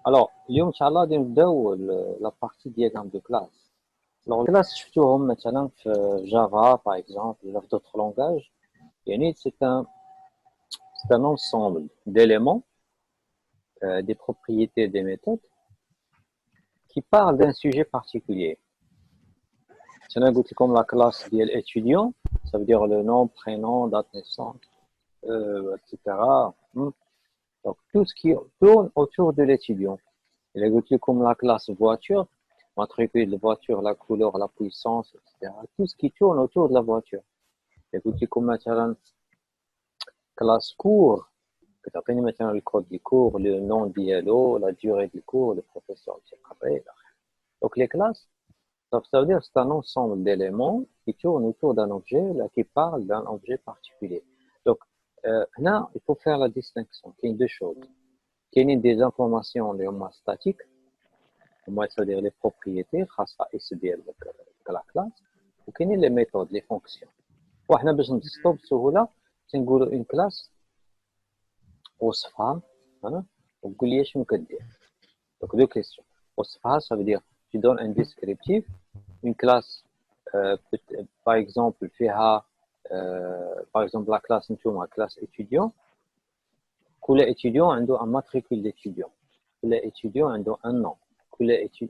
Alors, اليوم إن شاء الله غادي نبداو لا بارتي ديالهم دو كلاس. Alors, الكلاس شفتوهم مثلا في جافا باغ اكزومبل ولا في d'autres langages. يعني c'est un ensemble d'éléments, des propriétés, des méthodes qui parlent d'un sujet particulier. مثلا قلت لكم la classe ديال étudiant, ça veut dire le nom, prénom, date de naissance, etc. Donc, tout ce qui tourne autour de l'étudiant. Il a goûté comme la classe voiture, matricule de voiture, la couleur, la puissance, etc. Tout ce qui tourne autour de la voiture. Il a goûté comme la classe cours, que tu as maintenant le code du cours, le nom d'ILO, la durée du cours, le professeur, etc. Donc, les classes, ça veut dire que c'est un ensemble d'éléments qui tournent autour d'un objet, là, qui parlent d'un objet particulier. Donc, là, il faut faire la distinction. Il y a deux choses. Il y a des informations statiques, c'est-à-dire les propriétés, la classe, ou les méthodes, les fonctions. وحنا باش نبسطو بسهوله تنقولوا une classe وصفها وقول لي شنو كدير. Donc deux questions. وصفها ça veut dire tu donnes un descriptif. Une classe par exemple فيها par exemple la classe نتوما classe étudiant. كل étudiant عنده un matricule d'étudiant. كل étudiant عنده un nom.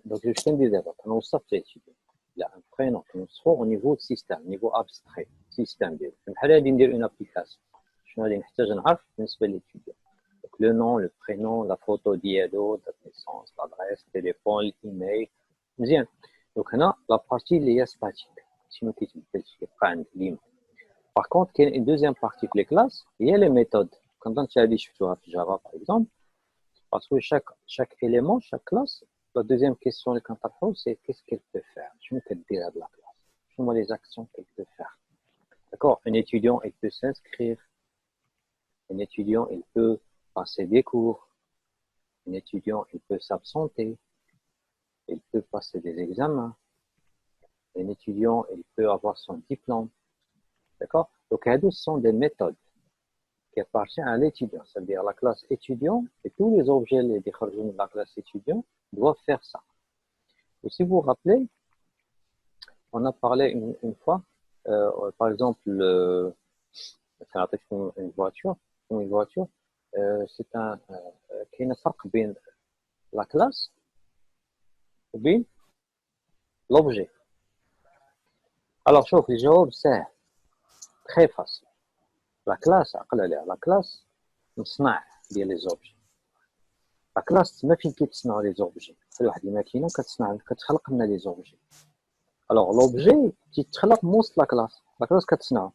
Donc je كندير دابا كنوصف l'étudiant. Il a un prénom كنوصفو au niveau système, niveau abstrait, système ديالو. بحال غادي ندير une application. شنو غادي نحتاج نعرف بالنسبه للétudiant. Donc le nom, le prénom, la photo ديالو, date de naissance, l'adresse, téléphone, l'email. مزيان. Donc هنا la partie اللي هي statique. شنو كيتبدلش كيبقى عند ديما. Par contre, il y a une deuxième partie de les classes, il y a les méthodes. Quand on a dit sur Java, par exemple, parce que chaque élément, chaque classe, la deuxième question de Cantarfo, c'est qu'est-ce qu'elle peut faire? Je me dire de la classe. Je me les actions qu'elle peut faire. D'accord? Un étudiant, il peut s'inscrire. Un étudiant, il peut passer des cours. Un étudiant, il peut s'absenter. Il peut passer des examens. Un étudiant, il peut avoir son diplôme. D'accord? Donc, ce sont des méthodes qui appartient à l'étudiant, c'est-à-dire la classe étudiant et tous les objets de la classe étudiant doivent faire ça. Et si vous vous rappelez, on a parlé une fois, par exemple, une voiture, c'est qu'il y a un فرق بين la classe ou bien l'objet. Alors, شوف الجواب سهل, très facile. La classe, la classe, نصنع ديال لي زوبجي. لا كلاس تما فين كيتصنعوا لي زوبجي. بحال واحد الماكينه كتخلق لنا لي زوبجي. الوغ لوبجي تيتخلق موسط لا كلاس كتصنعو.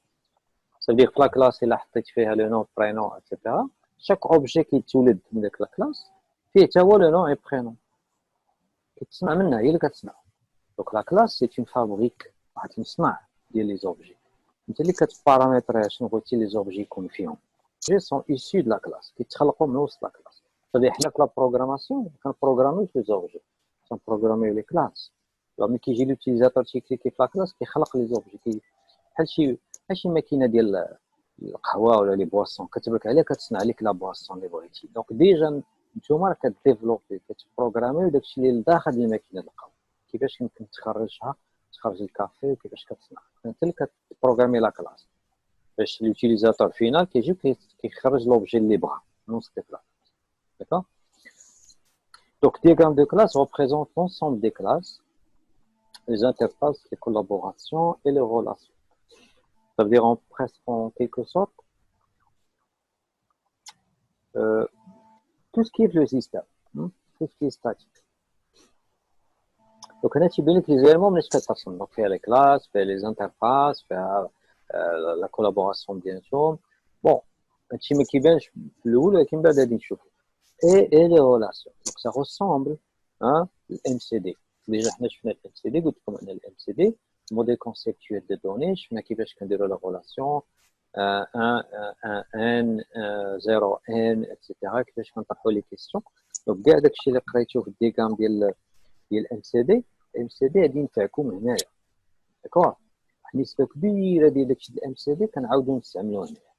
صديق في لا كلاس الا حطيت فيها لو نون برينون اتسيتيرا، شاك اوبجي كيتولد من داك لا كلاس فيه حتى هو لو نون اي برينون كيتصنع منها، هي اللي كتصنعو. دونك لا كلاس سي اون فابريك، واحد المصنع ديال لي زوبجي. انت اللي كتبارامتري شنو بغيتي لي زوبجي يكون فيهم. جي سون ايسيو دو لا كلاس، كيتخلقوا من وسط لا كلاس. صديق حنا في لا بروغراماسيون كنبروغراميو لي زوبجي، كنبروغراميو لي كلاس. ملي كيجي لوتيليزاتور تيكليكي في لا كلاس كيخلق لي زوبجي، بحال شي ماكينه ديال القهوه ولا لي بواسون كتبرك عليها كتصنع لك لا بواسون اللي بغيتي. دونك ديجا نتوما راه كديفلوبي كتبروغراميو داكشي اللي لداخل الماكينه القهوه، كيفاش يمكن تخرج الكافي وكيفاش كتصنع. انت اللي كتبروغرامي لا كلاس باش لوتيليزاتور فينال كيجي كيخرج لوبجي اللي بغا نون ستيك لا. D'accord? Donc, diagramme de classe représente l'ensemble des classes, les interfaces, les collaborations et les relations. Ça veut dire en quelque sorte tout ce qui est le système, tout ce qui est statique. Donc, on a les éléments de cette façon. Donc, faire les classes, faire les interfaces, faire la collaboration, bien sûr. Bon, un qui vient le haut, qui vient d'être et les relations. Donc, ça ressemble à l'MCD. Déjà, on a fait l'MCD, comme on a l'MCD, modèle conceptuel de données, je vais كيفاش كنديروا la relation 1 n 0 n etc. كيفاش كنطرحوا les questions. Donc كاع داكشي اللي قريتوه في الديغام ديال MCD غادي ينفعكم هنايا. داكور؟ واحد النسبه كبيره ديال داكشي ديال MCD كنعاودو نستعملوه هنايا.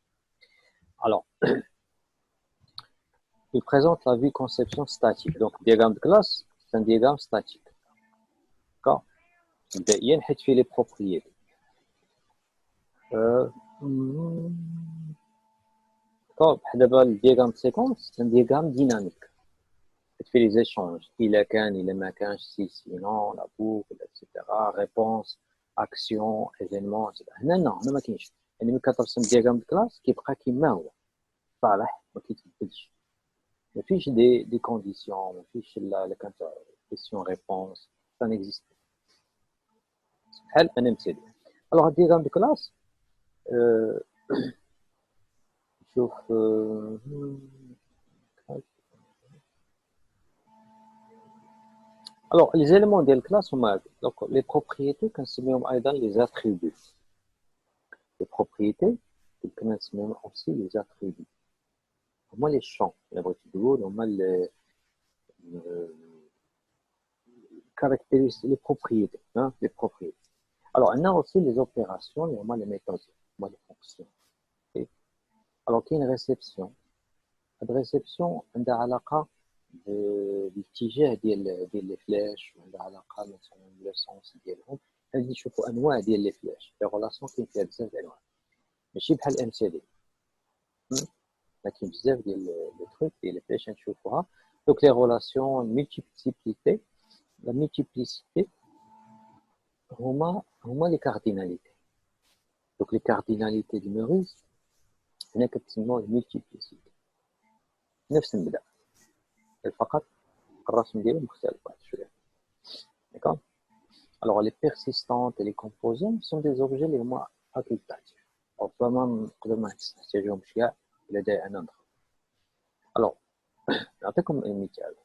الوغ il présente la vue conception statique. Donc, le diagramme de classe, c'est un diagramme statique. D'accord. Il حيت فيه les propriétés. D'accord. D'abord, le diagramme de séquence, c'est un diagramme dynamique. Il fait les échanges. Il a qu'un, il a ma qu'un, si, sinon, la boucle, etc. Réponse, action, événement, etc. Non, ما كاينش. يعني ملي كترسم diagramme de classe كيبقى كيما هو. صالح ما كيتبدلش. ما فيش des conditions, ما فيش la question-réponse. Ça n'existe pas. بحال انا مثالي. Alors, le diagramme de classe, شوف alors les éléments de la classe sont donc les propriétés كنسميهم ايضا les attributs. Les propriétés كنسميهم aussi les attributs. هما les champs اللي بغيتي تقول هما caractéristiques les propriétés hein les propriétés. Alors on a aussi les opérations et هما les méthodes هما les fonctions. Okay. Alors كاين réception. هاد réception عندها علاقة بالاتجاه ديال لي فلاش وعندها علاقه مثلا بالسونس ديالهم. هادي نشوفوا انواع ديال لي فلاش لي ريلاسيون كاين فيها بزاف ديال الانواع ماشي بحال الام سي دي كاين بزاف ديال لي تروك ديال لي فلاش نشوفوها. دونك لي ريلاسيون ملتيبليسيتي لا ملتيبليسيتي هما لي كارديناليتي. دونك لي كارديناليتي ديال موريس هنا كتسموا الملتيبليسيتي نفس المبدا فقط الرسم ديالهم مختلف واحد شويه. D'accord. Alors, les persistantes et les composants sont des objets les moins facultatifs. Alors, comme un مثال.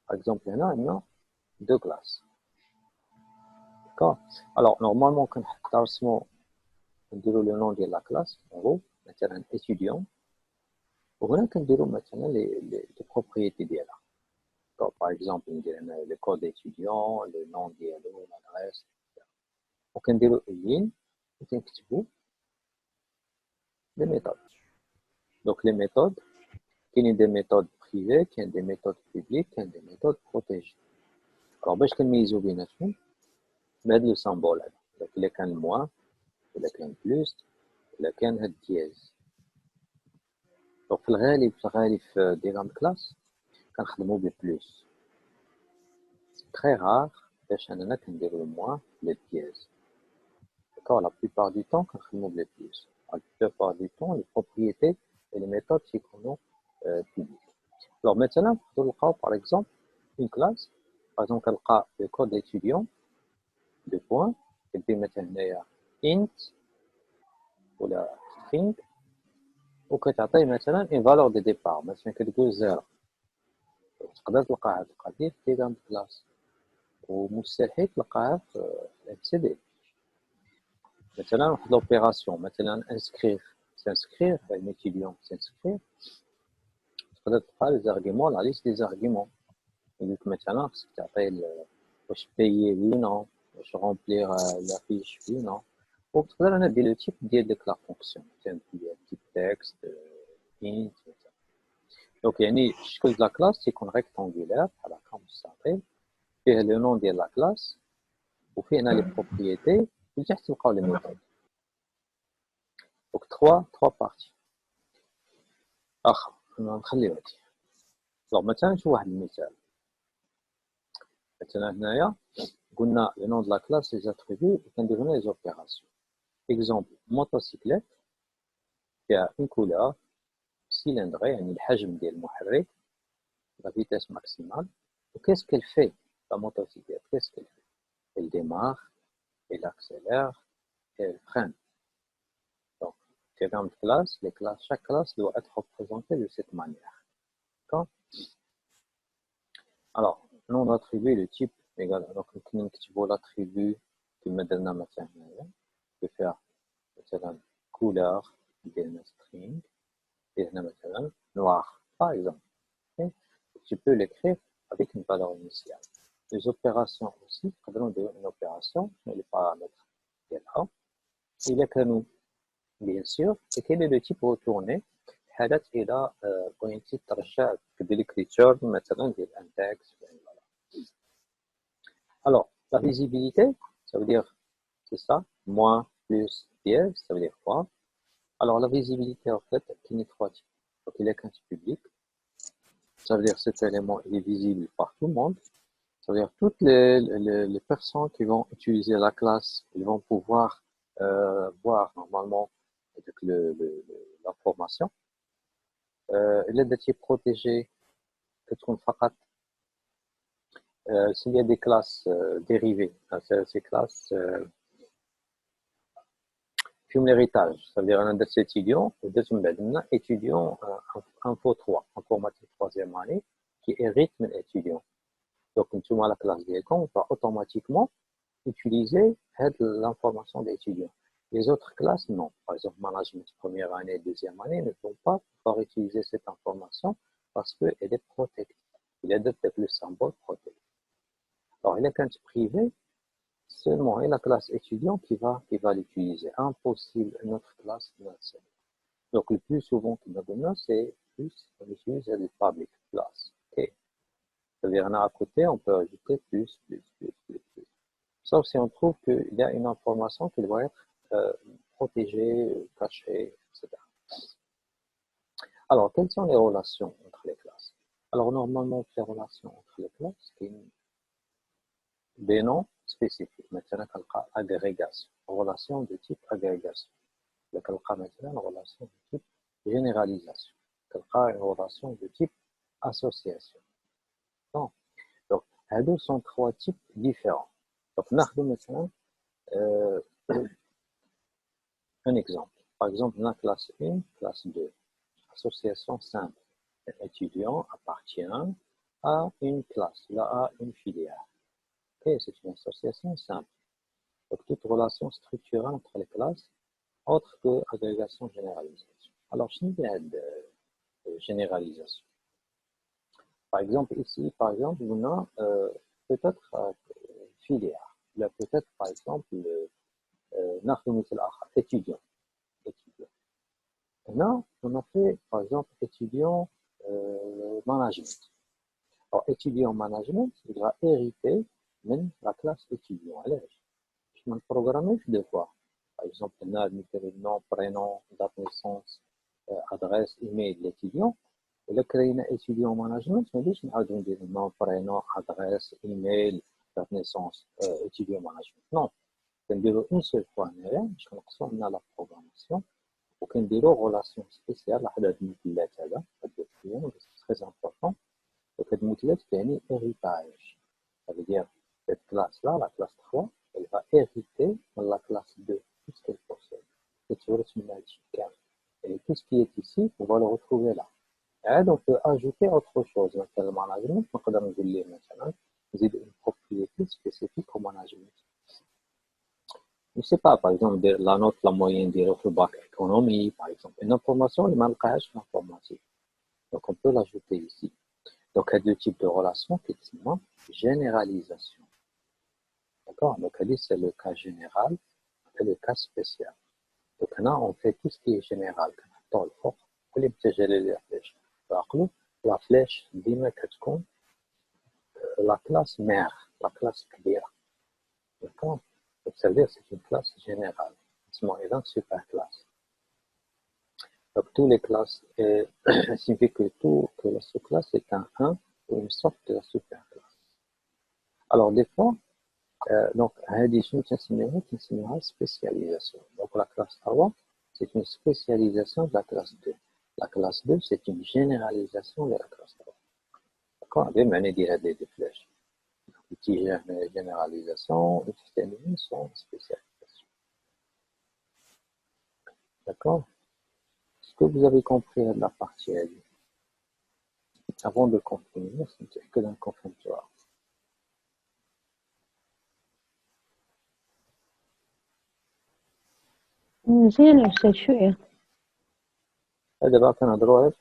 Par exemple, il y en a deux classes. D'accord. Alors, normalement, quand on dit le nom de la classe, en gros, un étudiant, on va maintenant les propriétés d'elle. Par exemple, le code étudiant, le nom d'elle, l'adresse, etc. On peut dire les méthodes. Donc, les méthodes, il y a des méthodes privées, il y a des méthodes publiques, il y a des méthodes protégées. Alors, باش كنميزو بيناتهم بهاد لو سامبول هذا. Donc, إلا كان moins, إلا كان plus, إلا كان هاد dièse. Donc, في الغالب في diagramme de classe كنخدمو بلوس. C'est très rare باش أننا كنديرو moins le dièse. D'accord, la plupart du temps كنخدمو plus. La plupart du temps, les propriétés et les méthodes sont publiques. Alors maintenant, par exemple, une classe, par exemple, le code étudiant, deux points, et puis maintenant, int, ou la string, ou que tu as maintenant une valeur de départ, مثلا كتقول 0. تقدر تلقى هاد القضية في diagramme de classe. ومستحيل تلقاها في LCD. مثلا واحد l'opération, مثلا inscrire, s'inscrire, un étudiant s'inscrire. تقدر تلقى les arguments, la liste des arguments. يقولك مثلا خصك تعطي واش payer oui non, واش remplir la fiche oui non. وتقدر انا ندير لو تيب ديال ديك لا فونكسيون مثلا ديال تيب تكست int مثلا. دونك يعني الشكل ديال لا كلاس تيكون ريكتانغولير بحال هكا مستطيل فيه لو نون ديال لا كلاس وفيه هنا لي بروبريتي وتحت تلقاو لي ميثود. دونك 3 بارتي اخر نخليو هادي. دونك مثلا نشوف واحد المثال. مثلا هنايا قلنا le nom de la classe, les attributs et كنديرو les opérations. Exemple, motocyclette فيها une couleur cylindrée يعني الحجم ديال المحرك la vitesse maximale. Et qu'est-ce qu'elle fait la motocyclette? Qu'est-ce qu'elle fait? Elle démarre, elle accélère et elle freine. Donc, diagramme de classe, chaque classe doit être représentée de cette manière. D'accord? Alors, nom d'attribut, le type égal. Donc, نكتبوا l'attribut كما درنا مثلا هنايا. On peut faire مثلا couleur ديالنا string ديالنا مثلا noir par exemple. Okay? Tu peux l'écrire avec une valeur initiale. Les opérations aussi, nous avons une opération, les paramètres ديالها. Il y a que nous, bien sûr, et quel est le type retourné? الحالات الى بغيتي ترجع تكتب لك ريتيرن مثلا ديال انتكس. Alors, la visibilité, ça veut dire, c'est ça, moins, plus, dièse, ça veut dire quoi? Alors, la visibilité, en fait, il y a trois types. Donc, il est qu'un type public, ça veut dire que cet élément il est visible par tout le monde. Ça veut dire que toutes les personnes qui vont utiliser la classe, ils vont pouvoir voir normalement avec l'information. Il est protégé que s'il y a des classes dérivées, ces classes فيهم l'héritage, ça veut dire un des étudiants, étudiant info 3, informatique 3e année, qui hérite de l'étudiant. Donc, nous la classe d'Econ, on va automatiquement utiliser l'information des étudiants. Les autres classes, non. Par exemple, management première année, deuxième année, ne vont pas pouvoir utiliser cette information parce qu'elle est protégée. Il est peut-être le symbole protégé. Alors, il est qu'un privé, seulement et la classe étudiant qui va l'utiliser. Impossible une autre classe de la série. Donc le plus souvent qu'il nous donne, c'est plus on utilise le public class. Okay. C'est-à-dire à côté, on peut ajouter plus. Sauf si on trouve qu'il y a une information qui doit être protégée, cachée, etc. Alors, quelles sont les relations entre les classes? Alors, normalement, les relations entre les classes, c'est des noms spécifiques. Maintenant, agrégation, relation de type agrégation. Maintenant, une relation de type généralisation. Une relation de type association. Donc, ces sont trois types différents. Donc, nous maintenant un exemple. Par exemple, la classe 1, classe 2. Association simple. L'étudiant appartient à une classe, là, à une filière. Okay, c'est une association simple. Donc, toute relation structurelle entre les classes, autre que agrégation généralisation. Alors, je vais de généralisation. Par exemple, ici, on a peut-être filière. Là, peut-être, par exemple, étudiant. Là, on a fait, par exemple, étudiant management. Alors, étudiant management, il va hériter de la classe étudiant. Alors, je vais programmer deux fois. Par exemple, on a le nom, prénom, date de naissance, adresse, email de l'étudiant. Et là, créer un étudiant management, je me dis, je vais le nom, prénom, adresse, email, date de naissance, étudiant management. Non, je vais une seule fois, je vais la programmation. وكنديروا relation spéciale على هاد المثلث هذا c'est très important. Donc هاد المثلث يعني héritage. Ça veut dire cette classe là, la classe 3, elle va hériter de la classe 2 tout ce qu'elle possède. Et tout ce qui est ici, on va le retrouver là. Et donc on peut ajouter autre chose. مثلا le management, نقدر نقول ليه مثلا نزيد une propriété spécifique au management. Je ne sais pas, par exemple, la note, la moyenne des autres bac économie, par exemple. Une information, il manque l'informatique. Donc, on peut l'ajouter ici. Donc, il y a deux types de relations, effectivement. Généralisation. D'accord? Donc, c'est le cas général et le cas spécial. Donc, là, on fait tout ce qui est général. Dans le fort, vous pouvez gérer la flèche. La flèche, dis-moi que tu la classe mère, la classe clear. D'accord? Ça veut dire que c'est une classe générale. C'est une super classe. Donc, toutes les classes signifie que la sous-classe est un 1 ou une sorte de la super classe. Alors, des fois, donc, une spécialisation. Donc, la classe 3, c'est une spécialisation de la classe 2. La classe 2, c'est une généralisation de la classe 3. D'accord? Même année des flèches. Petit généralisation, extermination, spécialisation. D'accord? Est-ce que vous avez compris la partie à lui? Avant de continuer, c'est que d'un confrontoire. مزيان أستاذ شوية. دابا كنهضروا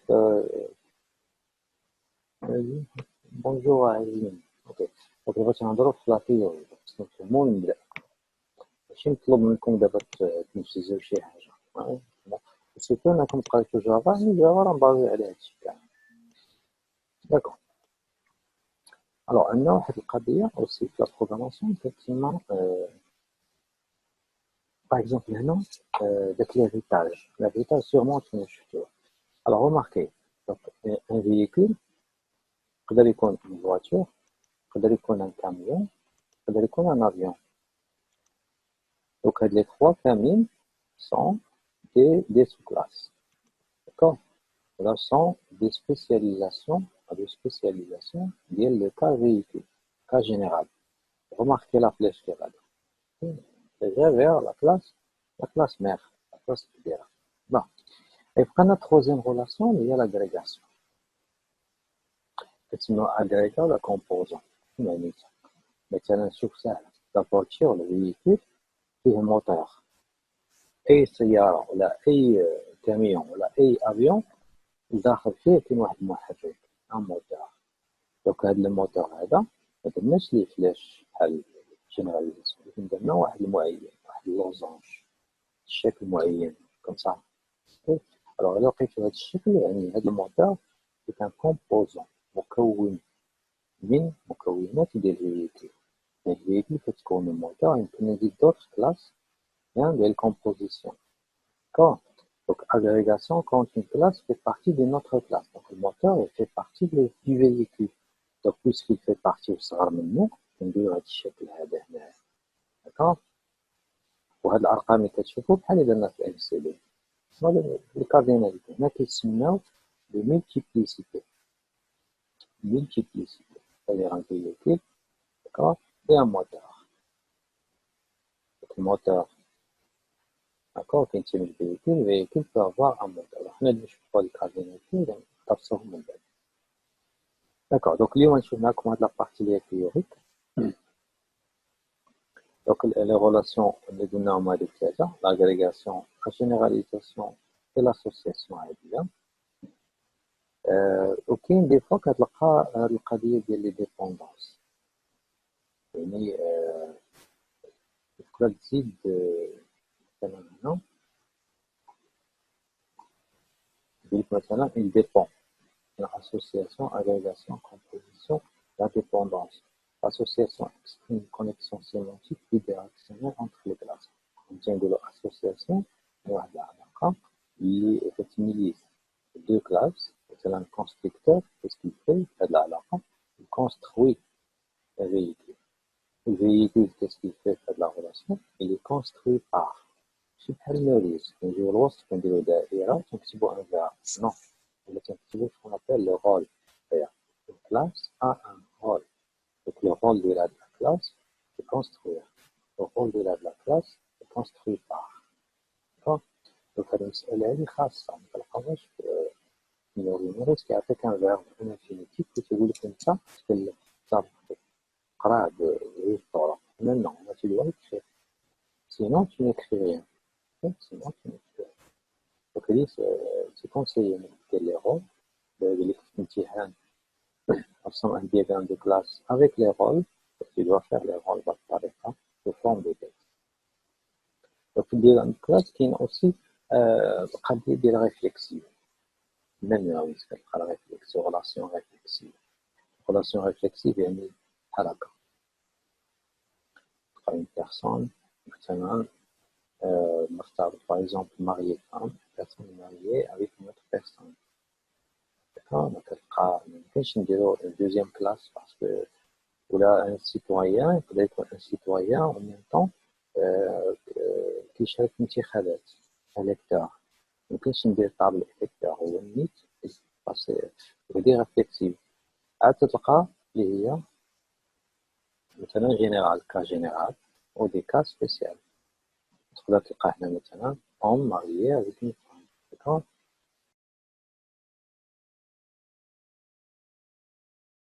بونجور عايزين. اوكي دابا كنهضروا في لا تيوري باش نفهموا ونبدا. ماشي نطلب منكم دابا تنفذوا شي حاجه. surtout انكم تقراو جافا يعني جافا راه بازي على هادشي كاع داكوغ الوغ عندنا واحد القضيه اوسي في لا بروغراماسيون كتسمى باغ اكزومبل هنا داك ليريتاج سيغمون كنتو شفتوه الوغ روماركي دونك ان فييكول يقدر يكون اون فواتور يقدر يكون ان كاميون يقدر يكون ان افيون دونك هاد لي تخوا كاملين سون des sous-classes. D'accord. Là sont des spécialisations liées le cas véhicule, cas général. Remarquez la flèche qui est là. Déjà vers la classe mère, la classe filière. Bon. Et pour la troisième relation, il y a l'agrégation. C'est une agrégation de composants. Maintenant, sur ça, la voiture, le véhicule, puis le moteur. أي سيارة ولا أي كاميون ولا أي أفيون داخل فيه كاين واحد المحرك موتور دوك هاد الموتور هذا مدرناش ليه فلاش بحال جينيراليزاسيون ولكن درنا واحد المعين واحد اللوزونج شكل معين كوم صا الوغ إلا لقيتو هاد الشكل يعني هاد الموتور كان كومبوزون مكون من مكونات ديال الفييكول يعني الفييكول كتكون من موتور يمكن نزيد دوطخ كلاس ديال الكومبوزيسيون D'accord. Donc, agrégation, quand une classe fait partie d'une autre classe. Donc, le moteur il fait partie du véhicule. Donc, puisqu'il fait partie au صغر منه كنديرو هاد الشكل هذا هنايا. D'accord. وهاد الأرقام اللي كتشوفو بحال اللي درنا في ال سي دي. الكارديناليتي هنا كيتسماو لو مولتيبليسيتي. Multiplicité. C'est-à-dire un véhicule, d'accord, et un moteur. Donc, le moteur. D'accord, quand c'est le véhicule peut avoir un moteur. Alors, on a dit pas le cardinalité, donc ça من بعد. D'accord, donc اليوم نشوف معكم هاد la partie اللي هي théorique. Donc les relations اللي قلناهم هادو ثلاثة l'agrégation, la généralisation et l'association عادية. وكاين دي فوا كتلقى هاد القضية ديال لي ديبوندونس. يعني تقدر تزيد مثلا هنا مثلا il dépend l'association, agrégation, composition, la dépendance. L'association exprime une connexion sémantique bidirectionnelle entre les classes. On tient de l'association qui utilise deux classes. C'est un constructeur, qu'est-ce qu'il fait? Il construit un véhicule. Le véhicule, qu'est-ce qu'il fait? De la relation. Il est construit par. C'est pas le mérite. On dit l'autre, on dit le daïra, on dit un verbe. Non. On dit ce qu'on appelle le rôle. Une classe a un rôle. Donc le rôle de la classe, c'est construire. Le rôle de la classe, c'est construire par. D'accord? Donc المسألة هذه خاصة ما كنلقاوهاش في النوريس كيعطيك ان فيرب ان انفينيتيف وتيقول لك انت قراه بهذه الطرق. Non, tu dois écrire. Sinon, tu n'écris rien. Sinon, tu n'écris rien. Donc, c'est conseillé de les rôles, de l'imtihan. Nous sommes un diagramme de classe avec les rôles. Tu dois faire les rôles de forme de texte. Donc, le diagramme de classe qui est aussi قضية ديال réflexive. Même la réflexion, relation réflexive. Relation réflexive يعني حركة. Une personne, maintenant, par exemple, mariée femme, personne mariée avec une autre personne. D'accord? Donc, on peut une deuxième classe parce que là, un citoyen, il peut être un citoyen en même temps qui cherche une انتخابات, électeur. Donc, on peut table électeur ou un mythe, c'est des réflexives. À تلقى اللي هي مثلا général, cas général ou des cas spéciaux. تقدر تلقى هنا مثلا homme marié avec une femme. D'accord?